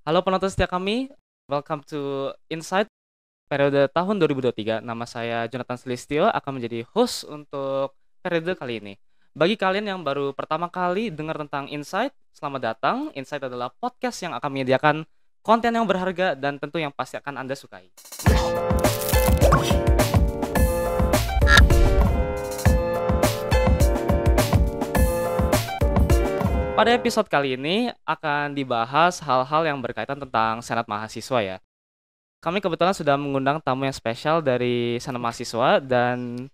Halo penonton setia kami, welcome to Insight periode tahun 2023. Nama saya Jonathan Selistio akan menjadi host untuk periode kali ini. Bagi kalian yang baru pertama kali dengar tentang Insight, selamat datang. Insight adalah podcast yang akan menyediakan konten yang berharga dan tentu yang pasti akan Anda sukai. Pada episode kali ini akan dibahas hal-hal yang berkaitan tentang Senat Mahasiswa ya. Kami kebetulan sudah mengundang tamu yang spesial dari Senat Mahasiswa dan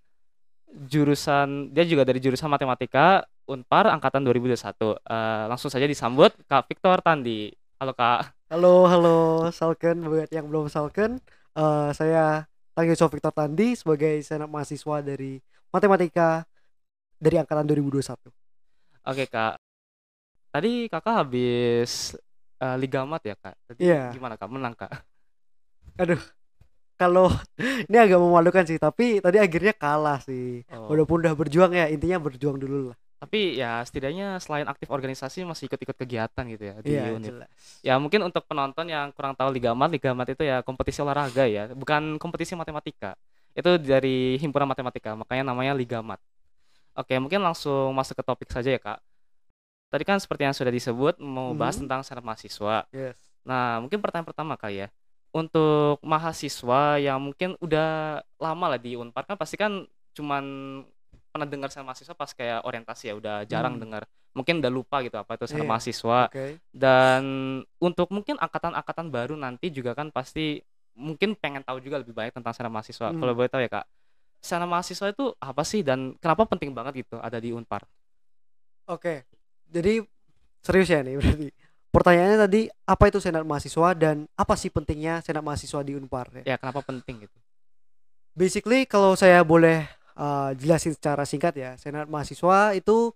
dia juga dari jurusan Matematika Unpar angkatan 2021. Langsung saja disambut Kak Victor Tandi. Halo Kak. Halo Salken, buat yang belum Salken, saya Tangyoso Victor Tandi sebagai senat mahasiswa dari Matematika dari angkatan 2021. Oke Kak. Tadi Kakak habis Liga Mat ya Kak? Tadi Iya. gimana Kak? Menang Kak? Aduh, kalau ini agak memalukan sih, tapi tadi akhirnya kalah sih. Oh. Walaupun udah berjuang ya, intinya berjuang dulu lah. Tapi ya setidaknya selain aktif organisasi masih ikut-ikut kegiatan gitu ya di Iya, unit. jelas. Ya mungkin untuk penonton yang kurang tahu Liga Mat itu ya kompetisi olahraga ya, bukan kompetisi matematika. Itu dari himpunan matematika, makanya namanya Liga Mat. Oke, mungkin langsung masuk ke topik saja ya Kak. Tadi kan seperti yang sudah disebut mau bahas tentang senat mahasiswa. Yes. Nah, mungkin pertanyaan pertama Kak ya. Untuk mahasiswa yang mungkin udah lama lah di Unpar kan pasti kan cuman pernah dengar senat mahasiswa pas kayak orientasi ya, udah jarang dengar. Mungkin udah lupa gitu apa itu senat Iya. mahasiswa. Oke. Dan untuk mungkin angkatan-angkatan baru nanti juga kan pasti mungkin pengen tahu juga lebih banyak tentang senat mahasiswa. Kalau boleh tahu ya Kak, senat mahasiswa itu apa sih dan kenapa penting banget gitu ada di Unpar? Oke. Jadi serius ya nih berarti. Pertanyaannya tadi apa itu senat mahasiswa dan apa sih pentingnya senat mahasiswa di Unpar ya? Ya, kenapa penting gitu? Basically kalau saya boleh jelasin secara singkat ya, senat mahasiswa itu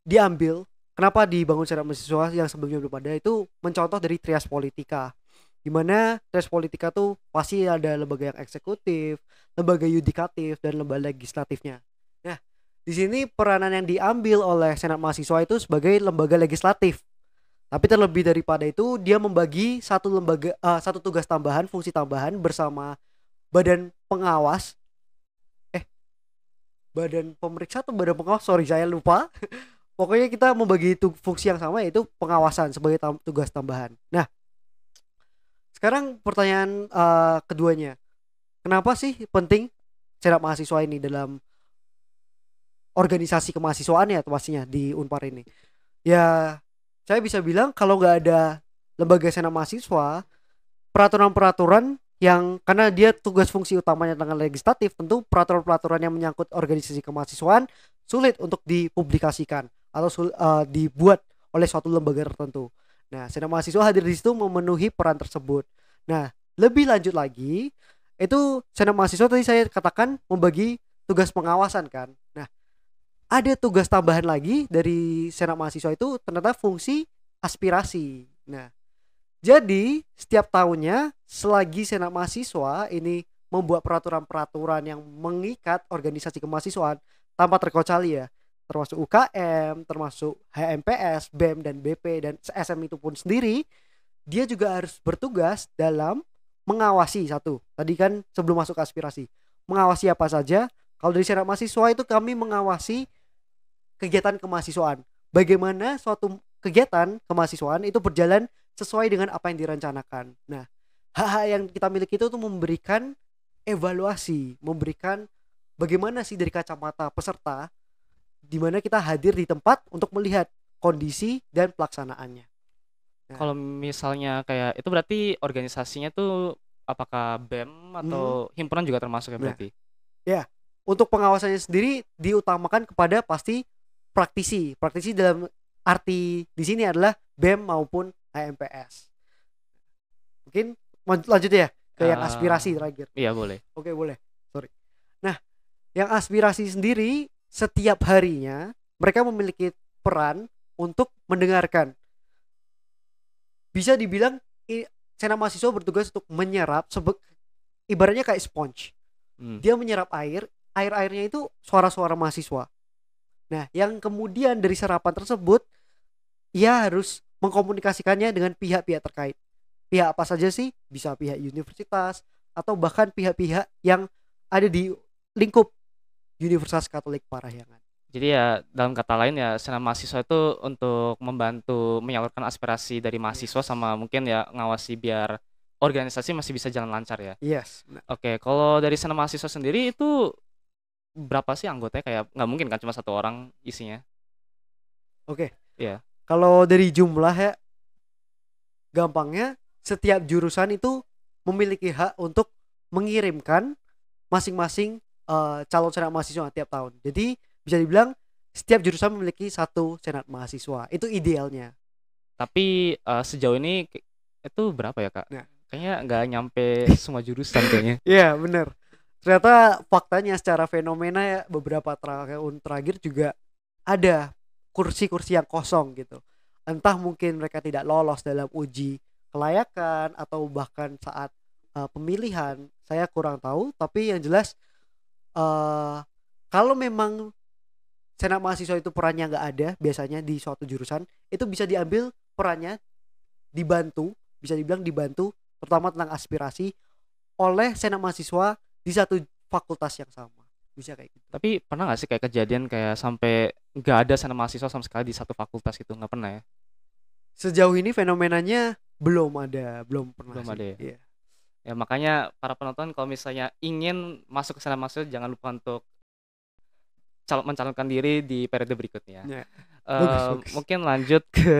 diambil, kenapa dibangun senat mahasiswa yang sebelumnya belum ada, itu mencontoh dari trias politika, di mana trias politika tuh pasti ada lembaga yang eksekutif, lembaga yudikatif dan lembaga legislatifnya. Nah, di sini peranan yang diambil oleh senat mahasiswa itu sebagai lembaga legislatif. Tapi terlebih daripada itu, dia membagi satu tugas tambahan, fungsi tambahan bersama badan pengawas, badan pemeriksa atau badan pengawas, sorry saya lupa. Pokoknya kita membagi fungsi yang sama, yaitu pengawasan sebagai tugas tambahan. Nah, sekarang pertanyaan keduanya, kenapa sih penting senat mahasiswa ini dalam organisasi kemahasiswaan ya pastinya di Unpar ini? Ya, saya bisa bilang kalau nggak ada lembaga senat mahasiswa, peraturan-peraturan yang karena dia tugas fungsi utamanya dengan legislatif, tentu peraturan-peraturan yang menyangkut organisasi kemahasiswaan sulit untuk dipublikasikan atau dibuat oleh suatu lembaga tertentu. Nah, senat mahasiswa hadir di situ memenuhi peran tersebut. Nah, lebih lanjut lagi, itu senat mahasiswa tadi saya katakan membagi tugas pengawasan kan. Nah, ada tugas tambahan lagi dari senat mahasiswa itu ternyata fungsi aspirasi. Nah, jadi setiap tahunnya selagi senat mahasiswa ini membuat peraturan-peraturan yang mengikat organisasi kemahasiswaan tanpa terkecuali ya, termasuk UKM, termasuk HMPS, BEM dan BP dan SM itu pun sendiri, dia juga harus bertugas dalam mengawasi satu. Tadi kan sebelum masuk ke aspirasi, mengawasi apa saja. Kalau dari senat mahasiswa itu kami mengawasi kegiatan kemahasiswaan. Bagaimana suatu kegiatan kemahasiswaan itu berjalan sesuai dengan apa yang direncanakan. Nah, hak-hak yang kita miliki itu tuh memberikan evaluasi, memberikan bagaimana sih dari kacamata peserta, di mana kita hadir di tempat untuk melihat kondisi dan pelaksanaannya. Nah, kalau misalnya kayak itu berarti organisasinya tuh apakah BEM atau himpunan juga termasuk ya berarti? Ya, untuk pengawasannya sendiri diutamakan kepada pasti praktisi. Praktisi dalam arti di sini adalah BEM maupun HMPS. Mungkin lanjut ya ke yang aspirasi terakhir. Iya boleh. Oke boleh. Sorry. Nah, yang aspirasi sendiri setiap harinya mereka memiliki peran untuk mendengarkan. Bisa dibilang senat mahasiswa bertugas untuk menyerap ibaratnya kayak sponge. Dia menyerap airnya itu suara-suara mahasiswa. Nah, yang kemudian dari serapan tersebut ia harus mengkomunikasikannya dengan pihak-pihak terkait. Pihak apa saja sih? Bisa pihak universitas atau bahkan pihak-pihak yang ada di lingkup Universitas Katolik Parahyangan. Jadi ya dalam kata lain ya senat mahasiswa itu untuk membantu menyalurkan aspirasi dari mahasiswa Yes. sama mungkin ya ngawasi biar organisasi masih bisa jalan lancar ya. Yes. Nah, Oke, kalau dari senat mahasiswa sendiri itu berapa sih anggotanya? Kayak nggak mungkin kan cuma satu orang isinya. oke. Iya. Kalau dari jumlah ya, gampangnya setiap jurusan itu memiliki hak untuk mengirimkan masing-masing calon senat mahasiswa tiap tahun. Jadi bisa dibilang setiap jurusan memiliki satu senat mahasiswa. Itu idealnya. Tapi sejauh ini itu berapa ya, Kak? Nah, Kayaknya nggak nyampe semua jurusan kayaknya. iya bener. Ternyata faktanya secara fenomena ya beberapa tahun terakhir juga ada kursi-kursi yang kosong gitu. Entah mungkin mereka tidak lolos dalam uji kelayakan atau bahkan saat pemilihan, saya kurang tahu. Tapi yang jelas kalau memang senat mahasiswa itu perannya nggak ada biasanya di suatu jurusan, itu bisa diambil perannya, dibantu, bisa dibilang dibantu terutama tentang aspirasi oleh senat mahasiswa di satu fakultas yang sama. Bisa kayak gitu. Tapi pernah nggak sih kayak kejadian kayak sampai nggak ada senat mahasiswa sama sekali di satu fakultas itu? Nggak pernah ya? Sejauh ini fenomenanya belum pernah Belum sih. ada ya? Iya. Ya makanya para penonton kalau misalnya ingin masuk ke senat mahasiswa jangan lupa untuk mencalonkan diri di periode berikutnya. Ya, bagus bagus. Mungkin lanjut ke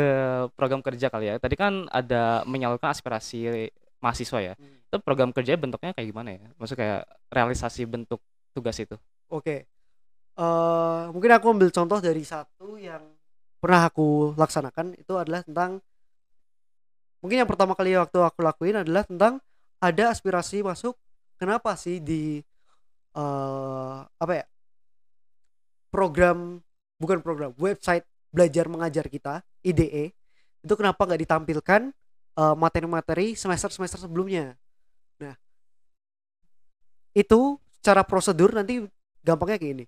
program kerja kali ya. Tadi kan ada menyalurkan aspirasi mahasiswa ya. Itu program kerja bentuknya kayak gimana ya? Maksudnya kayak realisasi bentuk tugas itu. Oke. Mungkin aku ambil contoh dari satu yang pernah aku laksanakan, itu adalah tentang, mungkin yang pertama kali waktu aku lakuin adalah tentang ada aspirasi masuk, kenapa sih di apa ya, bukan program, website belajar mengajar kita IDE itu kenapa nggak ditampilkan materi-materi semester sebelumnya. Nah, itu secara prosedur nanti gampangnya kayak gini.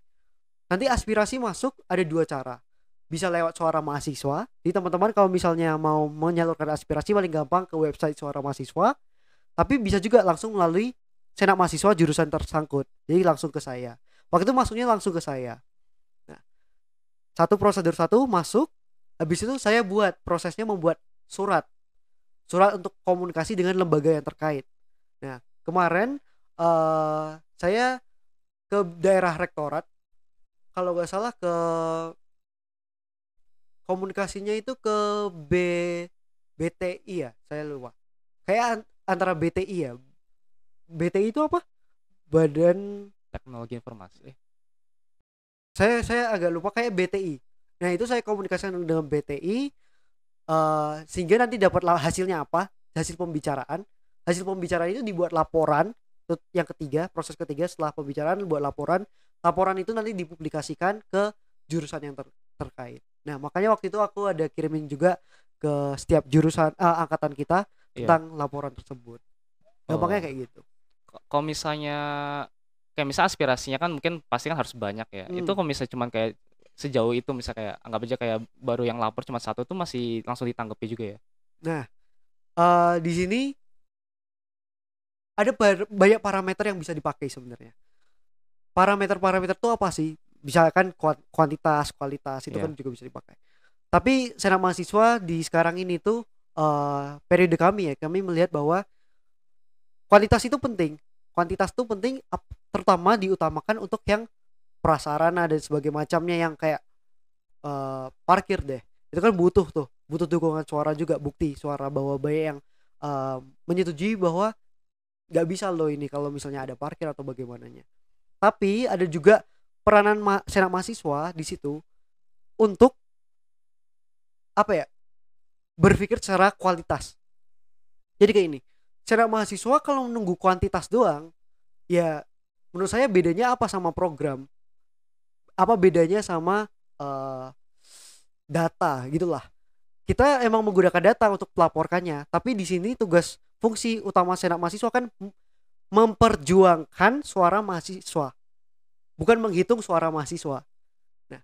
Nanti aspirasi masuk ada dua cara. Bisa lewat suara mahasiswa. Jadi teman-teman kalau misalnya mau menyalurkan aspirasi paling gampang ke website suara mahasiswa. Tapi bisa juga langsung melalui senat mahasiswa jurusan tersangkut. Jadi langsung ke saya. Waktu itu masuknya langsung ke saya. Nah, satu prosedur satu masuk. Habis itu saya buat prosesnya membuat surat untuk komunikasi dengan lembaga yang terkait. Nah, kemarin saya ke daerah rektorat, kalau nggak salah ke komunikasinya itu ke BTI ya, saya lupa. Kayak antara BTI ya. BTI itu apa? Badan Teknologi informasi. Saya agak lupa, kayak BTI. Nah, itu saya komunikasikan dengan BTI sehingga nanti dapat hasilnya apa? Hasil pembicaraan. Hasil pembicaraan itu dibuat laporan. Yang ketiga, proses ketiga setelah pembicaraan buat laporan. Laporan itu nanti dipublikasikan ke jurusan yang terkait. Nah, makanya waktu itu aku ada kirimin juga ke setiap jurusan angkatan kita tentang laporan tersebut. Gampangnya kayak gitu. Kalau misalnya kayak misalnya aspirasinya kan mungkin pasti kan harus banyak ya. Itu kalau misalnya cuman kayak sejauh itu misalnya kayak anggap aja kayak baru yang lapor cuma satu tuh masih langsung ditanggapi juga ya. Nah, di sini ada banyak parameter yang bisa dipakai sebenarnya. Parameter itu apa sih? Misalkan kuantitas, kualitas itu kan juga bisa dipakai. Tapi senat mahasiswa di sekarang ini tuh periode kami melihat bahwa kualitas itu penting. Kuantitas itu penting, terutama diutamakan untuk yang prasarana dan sebagainya macamnya, yang kayak parkir deh. Itu kan butuh dukungan suara juga, bukti suara bahwa banyak yang menyetujui bahwa nggak bisa loh ini kalau misalnya ada parkir atau bagaimananya. Tapi ada juga peranan senat mahasiswa di situ untuk apa ya, berpikir secara kualitas. Jadi kayak ini, senat mahasiswa kalau menunggu kuantitas doang, ya menurut saya bedanya apa sama program? Apa bedanya sama data gitulah. Kita emang menggunakan data untuk melaporkannya, tapi di sini tugas fungsi utama senat mahasiswa kan memperjuangkan suara mahasiswa, bukan menghitung suara mahasiswa. Nah,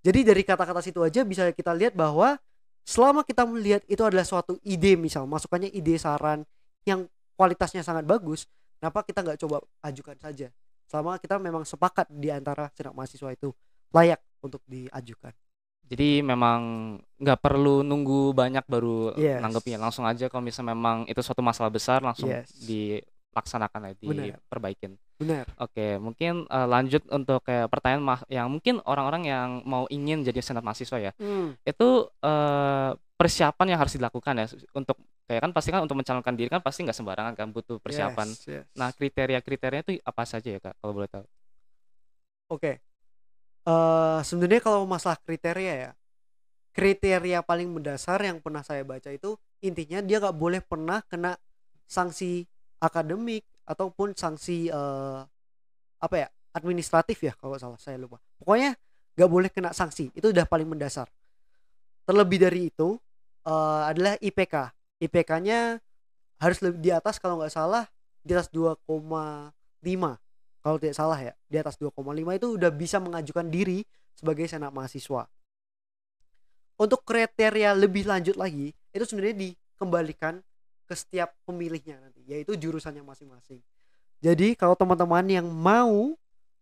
jadi dari kata-kata situ aja bisa kita lihat bahwa selama kita melihat itu adalah suatu ide, misal masukannya ide saran yang kualitasnya sangat bagus, kenapa kita nggak coba ajukan saja? Selama kita memang sepakat di antara senat mahasiswa itu layak untuk diajukan. Jadi memang nggak perlu nunggu banyak baru Yes, nanggepin, langsung aja kalau misalnya memang itu suatu masalah besar langsung yes, dilaksanakan ya, benar, diperbaikin. benar. Oke, mungkin lanjut untuk kayak pertanyaan yang mungkin orang-orang yang mau ingin jadi senat mahasiswa ya. Hmm, Itu persiapan yang harus dilakukan ya untuk kayak kan pasti kan untuk mencalonkan diri kan pasti nggak sembarangan kan, butuh persiapan. yes, yes. Nah, kriteria-kriterianya itu apa saja ya Kak kalau boleh tahu? Oke. Sebenarnya kalau masalah kriteria ya, kriteria paling mendasar yang pernah saya baca itu intinya dia nggak boleh pernah kena sanksi akademik ataupun sanksi apa ya, administratif ya kalau nggak salah, saya lupa. Pokoknya nggak boleh kena sanksi, itu udah paling mendasar. Terlebih dari itu adalah IPK. IPK-nya harus lebih di atas, kalau nggak salah di atas 2,5, kalau tidak salah ya, di atas 2,5 itu udah bisa mengajukan diri sebagai senat mahasiswa. Untuk kriteria lebih lanjut lagi itu sebenarnya dikembalikan ke setiap pemilihnya nanti, yaitu jurusannya masing-masing. Jadi kalau teman-teman yang mau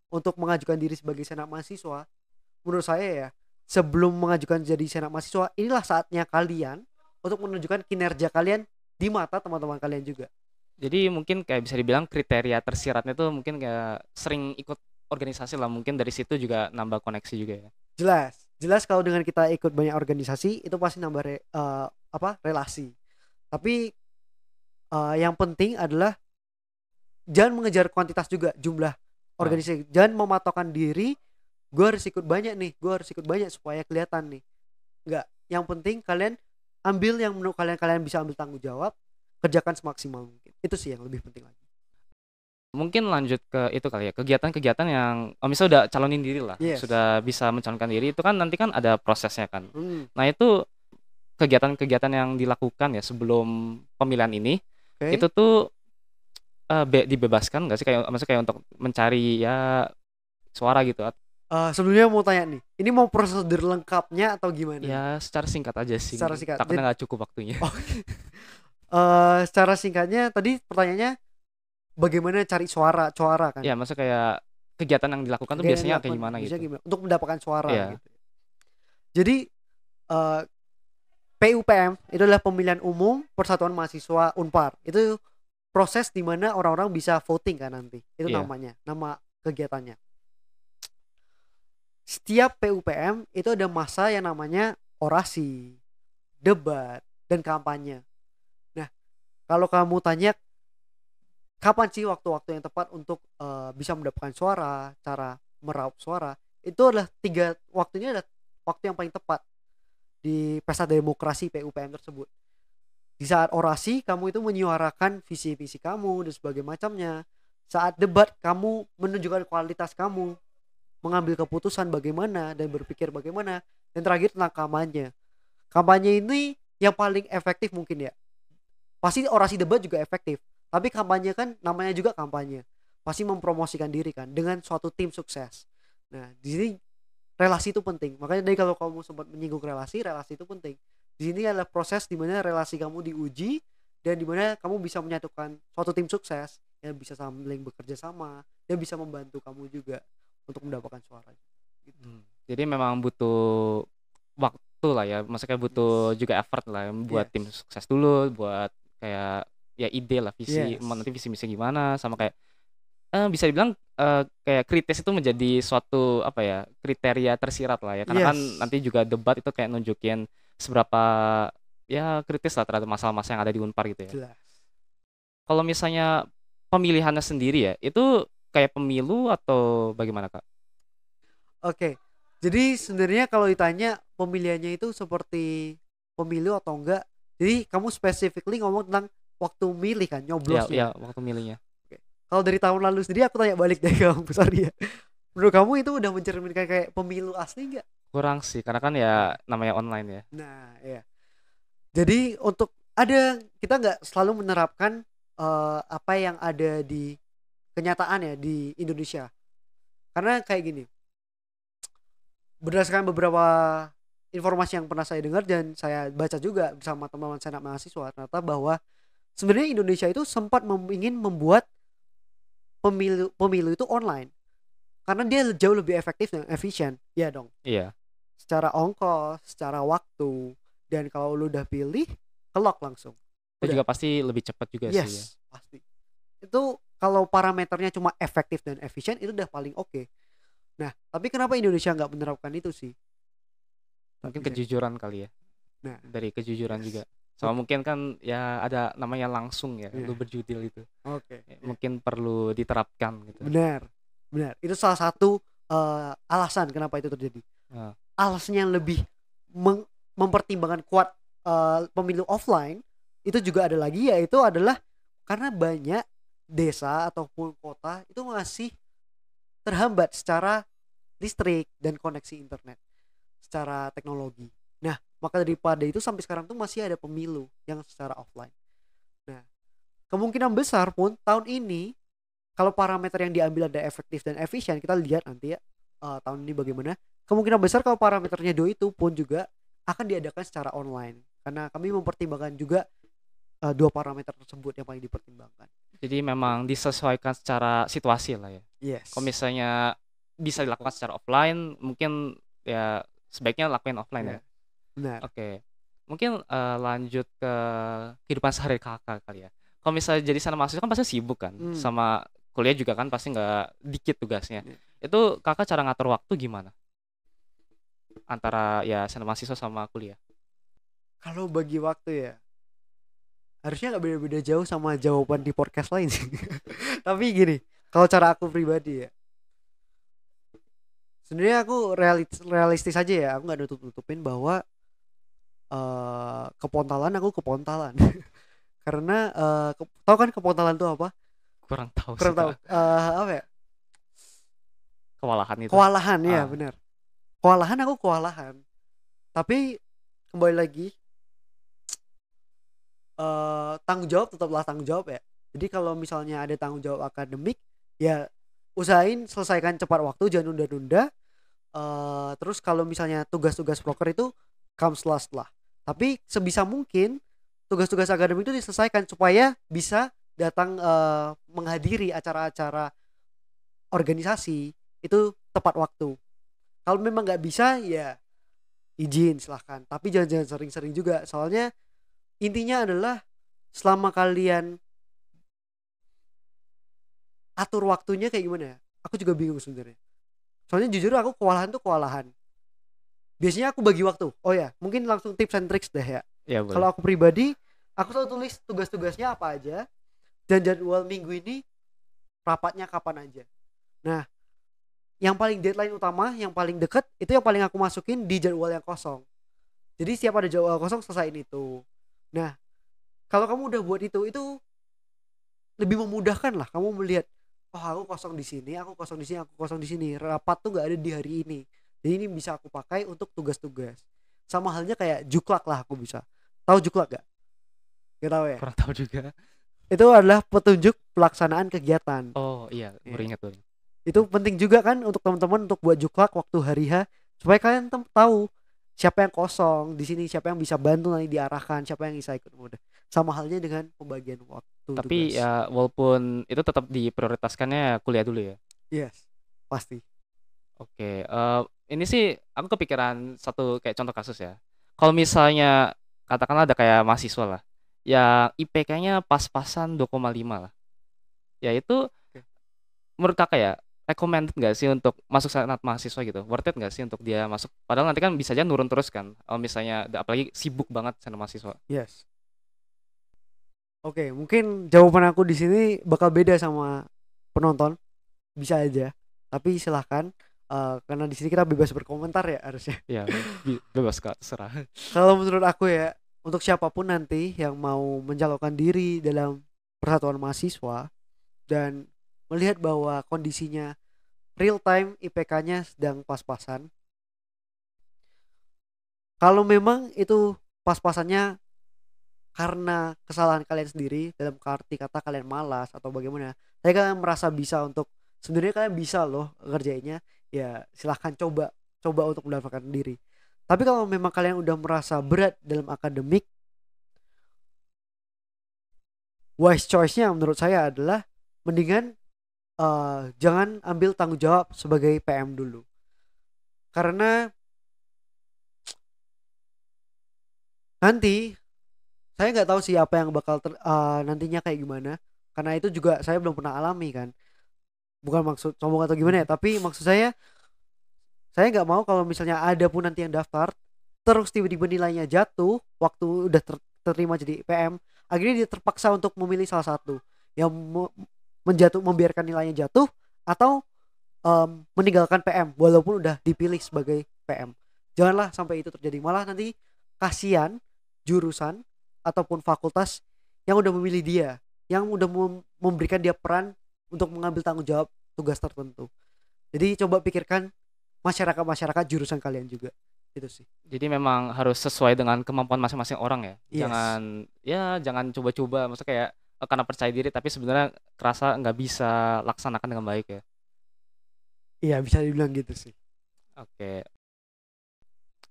untuk mengajukan diri sebagai senat mahasiswa, menurut saya ya, sebelum mengajukan jadi senat mahasiswa, inilah saatnya kalian untuk menunjukkan kinerja kalian di mata teman-teman kalian juga. Jadi mungkin kayak bisa dibilang kriteria tersiratnya tuh mungkin kayak sering ikut organisasi lah, mungkin dari situ juga nambah koneksi juga ya. Jelas, jelas kalau dengan kita ikut banyak organisasi itu pasti nambah relasi. Tapi yang penting adalah jangan mengejar kuantitas juga, jumlah Oh, organisasi. Jangan mematokkan diri, gue harus ikut banyak nih, gue harus ikut banyak supaya kelihatan nih. Enggak, yang penting kalian ambil yang menurut kalian bisa ambil tanggung jawab, kerjakan semaksimal mungkin. Itu sih yang lebih penting lagi. mungkin lanjut ke itu kali ya, kegiatan-kegiatan yang misalnya udah calonin diri lah, Yes. sudah bisa mencalonkan diri itu kan nanti kan ada prosesnya kan. Hmm, Nah, itu kegiatan-kegiatan yang dilakukan ya sebelum pemilihan ini, oke. itu tuh dibebaskan nggak sih kayak maksudnya kayak untuk mencari ya suara gitu Sebelumnya mau tanya nih, ini mau prosedur lengkapnya atau gimana nih? ya secara singkat aja sih, Secara singkat. takutnya nggak cukup waktunya. Oh, secara singkatnya tadi pertanyaannya bagaimana cari suara kan? Ya maksudnya kayak kegiatan yang dilakukan tuh Kegiatan yang biasanya kayak dilakukan gimana biasanya gitu. gimana? Untuk mendapatkan suara Iya. gitu. Jadi eh, PUPM itu adalah pemilihan umum Persatuan Mahasiswa Unpar. Itu proses di mana orang-orang bisa voting kan nanti. Itu Iya. namanya, nama kegiatannya. Setiap PUPM itu ada masa yang namanya orasi, debat, dan kampanye. Nah, kalau kamu tanya kapan sih waktu-waktu yang tepat untuk bisa mendapatkan suara, cara meraup suara, itu adalah waktunya adalah waktu yang paling tepat di pesta demokrasi PUPM tersebut. Di saat orasi kamu itu menyuarakan visi-visi kamu dan sebagainya macamnya. Saat debat kamu menunjukkan kualitas kamu, mengambil keputusan bagaimana dan berpikir bagaimana. Dan terakhir tentang kampanye. Kampanye ini yang paling efektif mungkin ya. Pasti orasi debat juga efektif. Tapi kampanye kan namanya juga kampanye. Pasti mempromosikan diri kan dengan suatu tim sukses. Nah, di sini relasi itu penting. Makanya dari kalau kamu sempat menyinggung relasi, relasi itu penting. Di sini adalah proses di mana relasi kamu diuji dan di mana kamu bisa menyatukan suatu tim sukses yang bisa saling bekerja sama dan bisa membantu kamu juga untuk mendapatkan suara. Gitu. Jadi memang butuh waktu lah ya, maksudnya butuh Yes. juga effort lah ya, buat tim Yes. sukses dulu, buat kayak ya ide lah, visi Yes. nanti visi misi gimana, sama kayak bisa dibilang kayak kritis itu menjadi suatu apa ya, kriteria tersirat lah ya, karena kan Yes. nanti juga debat itu kayak nunjukin seberapa ya kritis lah terhadap masalah-masalah yang ada di Unpar gitu ya. Jelas. Kalau misalnya pemilihannya sendiri ya, itu kayak pemilu atau bagaimana Kak? Oke. Jadi sebenarnya kalau ditanya pemilihannya itu seperti pemilu atau enggak, jadi kamu specifically ngomong tentang waktu milih kan, Ya, ya nyoblosnya. waktu milihnya. Oke. Kalau dari tahun lalu sendiri aku tanya balik deh ke kamu, sorry ya. Menurut kamu itu udah mencerminkan kayak pemilu asli enggak? Kurang sih, karena kan ya Nah, namanya online ya. nah ya. Jadi untuk kita nggak selalu menerapkan apa yang ada di kenyataan ya di Indonesia. Karena kayak gini, berdasarkan beberapa informasi yang pernah saya dengar dan saya baca juga bersama teman-teman senat mahasiswa, ternyata bahwa sebenarnya Indonesia itu sempat ingin membuat pemilu itu online karena dia jauh lebih efektif dan efisien, ya dong. Iya. Secara ongkos, secara waktu, dan kalau lu udah pilih, kelok langsung. Dan Udah. juga pasti lebih cepat juga sih ya. Yes, pasti. Itu kalau parameternya cuma efektif dan efisien itu udah paling oke. Nah, tapi kenapa Indonesia nggak menerapkan itu sih? Mungkin Bisa- kejujuran kali ya. Nah, Dari kejujuran yes. juga. Sama mungkin kan ya ada namanya langsung ya, Iya. lu berjudil itu. Oke. Ya, mungkin perlu diterapkan gitu. Benar. Itu salah satu alasan kenapa itu terjadi. Nah, Alasan yang lebih mempertimbangkan kuat pemilu offline itu juga ada lagi, yaitu adalah karena banyak desa ataupun kota itu masih terhambat secara listrik dan koneksi internet, secara teknologi. Nah, maka daripada itu sampai sekarang tuh masih ada pemilu yang secara offline. Nah, kemungkinan besar pun tahun ini kalau parameter yang diambil ada efektif dan efisien, kita lihat nanti ya tahun ini bagaimana. Kemungkinan besar kalau parameternya itu pun juga akan diadakan secara online karena kami mempertimbangkan juga dua parameter tersebut yang paling dipertimbangkan. jadi memang disesuaikan secara situasi lah ya. Yes. Kalau misalnya bisa dilakukan secara offline, mungkin ya sebaiknya lakuin offline ya. Benar. Oke. Mungkin lanjut ke kehidupan sehari kakak kali ya. Kalau misalnya jadi sana mahasiswa kan pasti sibuk kan, sama kuliah juga kan pasti nggak dikit tugasnya. Itu kakak cara ngatur waktu gimana? Antara ya sana mahasiswa sama kuliah. Kalau bagi waktu ya, harusnya nggak beda-beda jauh sama jawaban di podcast lain sih. Tapi gini, kalau cara aku pribadi ya, sebenarnya aku realistis aja ya, aku nggak nutup-nutupin bahwa kepontalan aku kepontalan. Karena tahu kan kepontalan itu apa? Kurang tahu sih, Kurang tahu. Kak. Apa ya? Kewalahan itu. Kewalahan ya, Ah. benar. Kewalahan aku kewalahan. Tapi kembali lagi, tanggung jawab tetaplah tanggung jawab ya. Jadi kalau misalnya ada tanggung jawab akademik, ya usahain selesaikan cepat waktu, jangan nunda-nunda. Terus kalau misalnya tugas-tugas proker itu comes last lah. Tapi sebisa mungkin tugas-tugas akademik itu diselesaikan supaya bisa datang menghadiri acara-acara organisasi itu tepat waktu. Kalau memang nggak bisa ya izin silahkan. Tapi jangan sering-sering juga. Soalnya intinya adalah selama kalian atur waktunya kayak gimana ya? Aku juga bingung sebenarnya. Soalnya jujur aku kewalahan tuh kewalahan. Biasanya aku bagi waktu. Oh ya, mungkin langsung tips and tricks deh ya. Ya, boleh. Kalau aku pribadi, aku selalu tulis tugas-tugasnya apa aja dan jadwal minggu ini rapatnya kapan aja. Nah, yang paling deadline utama, yang paling deket itu yang paling aku masukin di jadwal yang kosong. Jadi setiap ada jadwal kosong selesaiin itu. Nah, kalau kamu udah buat itu lebih memudahkan lah. Kamu melihat, oh aku kosong di sini, aku kosong di sini, aku kosong di sini. Rapat tuh nggak ada di hari ini. Jadi ini bisa aku pakai untuk tugas-tugas. Sama halnya kayak juklak lah aku bisa. Tahu juklak gak? Gak tahu ya. Kurang tahu juga. Itu adalah petunjuk pelaksanaan kegiatan. Oh iya, baru ingat tuh. Itu penting juga kan untuk teman-teman untuk buat juklak waktu hari H supaya kalian tahu siapa yang kosong di sini, siapa yang bisa bantu nanti diarahkan, siapa yang bisa ikut mudah. Sama halnya dengan pembagian waktu Tapi tugas. ya walaupun itu tetap diprioritaskannya kuliah dulu ya. Yes, pasti. Oke, ini sih aku kepikiran satu kayak contoh kasus ya. Kalau misalnya katakanlah ada kayak mahasiswa lah, yang IPK-nya pas-pasan 2,5 lah. Ya itu menurut kakak ya, recommended nggak sih untuk masuk senat mahasiswa gitu? Worth it nggak sih untuk dia masuk? Padahal nanti kan bisa aja nurun terus kan. Kalau misalnya apalagi sibuk banget senat mahasiswa. Yes. Oke, mungkin jawaban aku di sini bakal beda sama penonton. Bisa aja. Tapi silahkan karena di sini kita bebas berkomentar ya harusnya. Ya, bebas Kak, terserah. Kalau menurut aku ya, untuk siapapun nanti yang mau mencalonkan diri dalam persatuan mahasiswa dan melihat bahwa kondisinya real time IPK-nya sedang pas-pasan. Kalau memang itu pas-pasannya karena kesalahan kalian sendiri, dalam arti kata kalian malas atau bagaimana, tapi kalian merasa bisa untuk sebenarnya kalian bisa loh ngerjainnya, ya silahkan coba untuk mendaftarkan diri. Tapi kalau memang kalian udah merasa berat dalam akademik, wise choice-nya menurut saya adalah mendingan jangan ambil tanggung jawab sebagai PM dulu. Karena nanti saya nggak tahu sih apa yang bakal nantinya kayak gimana. Karena itu juga saya belum pernah alami kan. Bukan maksud sombong atau gimana ya, tapi maksud saya nggak mau kalau misalnya ada pun nanti yang daftar terus tiba-tiba nilainya jatuh waktu udah terima jadi PM, akhirnya dia terpaksa untuk memilih salah satu yang membiarkan nilainya jatuh atau meninggalkan PM walaupun udah dipilih sebagai PM. Janganlah sampai itu terjadi, malah nanti kasihan jurusan ataupun fakultas yang udah memilih dia, yang udah memberikan dia peran untuk mengambil tanggung jawab tugas tertentu. Jadi coba pikirkan masyarakat jurusan kalian juga, itu sih. Jadi memang harus sesuai dengan kemampuan masing-masing orang ya. Yes. Jangan coba-coba, maksudnya kayak karena percaya diri tapi sebenarnya kerasa nggak bisa laksanakan dengan baik ya. Iya bisa dibilang gitu sih. Oke.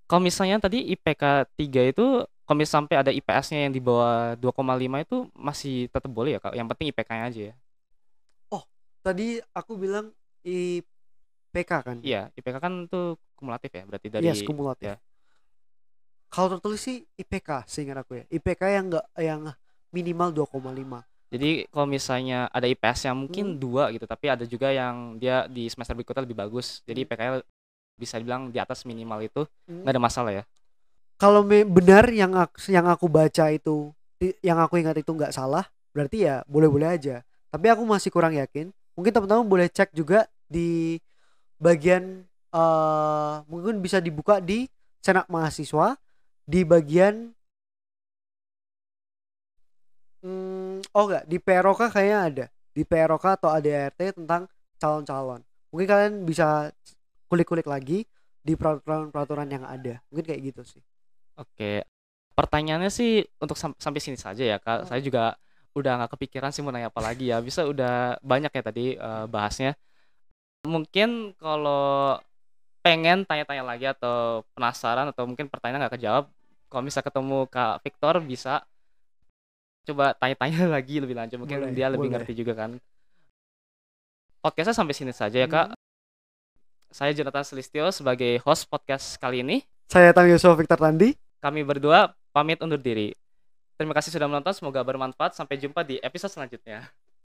Kalau misalnya tadi IPK 3 itu, kalau misalnya sampai ada IPS-nya yang di bawah 2,5 itu masih tetap boleh ya, Kak? Yang penting IPK-nya aja ya. Oh, tadi aku bilang IPK kan? Iya, IPK kan tuh kumulatif ya, berarti Yes, dari kumulatif. ya. Kalau tertulis sih IPK seingat aku ya. IPK yang enggak, yang minimal 2,5. Jadi kalau misalnya ada IPS yang Hmm. mungkin 2 gitu, tapi ada juga yang dia di semester berikutnya lebih bagus. Jadi IPK-nya bisa dibilang di atas minimal itu Hmm. nggak ada masalah ya. Kalau benar yang aku baca itu, yang aku ingat itu nggak salah, berarti ya boleh-boleh aja. Tapi aku masih kurang yakin. Mungkin teman-teman boleh cek juga di bagian mungkin bisa dibuka di Senat Mahasiswa di bagian oh enggak, di PROK kayaknya ada. Di PROK atau ADRT tentang calon-calon. Mungkin kalian bisa kulik-kulik lagi di peraturan-peraturan yang ada. Mungkin kayak gitu sih. Oke. Pertanyaannya sih untuk sampai sini saja ya, Kak. Saya juga udah nggak kepikiran sih mau nanya apa lagi ya. Bisa udah banyak ya tadi bahasnya. Mungkin kalau pengen tanya-tanya lagi atau penasaran atau mungkin pertanyaan nggak kejawab, kalau bisa ketemu Kak Victor bisa coba tanya-tanya lagi lebih lanjut. Mungkin Boleh, dia lebih boleh. ngerti juga kan. Podcastnya sampai sini saja ya, Kak. Saya Jonathan Selistio sebagai host podcast kali ini. Saya Tang Yosua Victor Tandi. Kami berdua pamit undur diri. Terima kasih sudah menonton, semoga bermanfaat. Sampai jumpa di episode selanjutnya.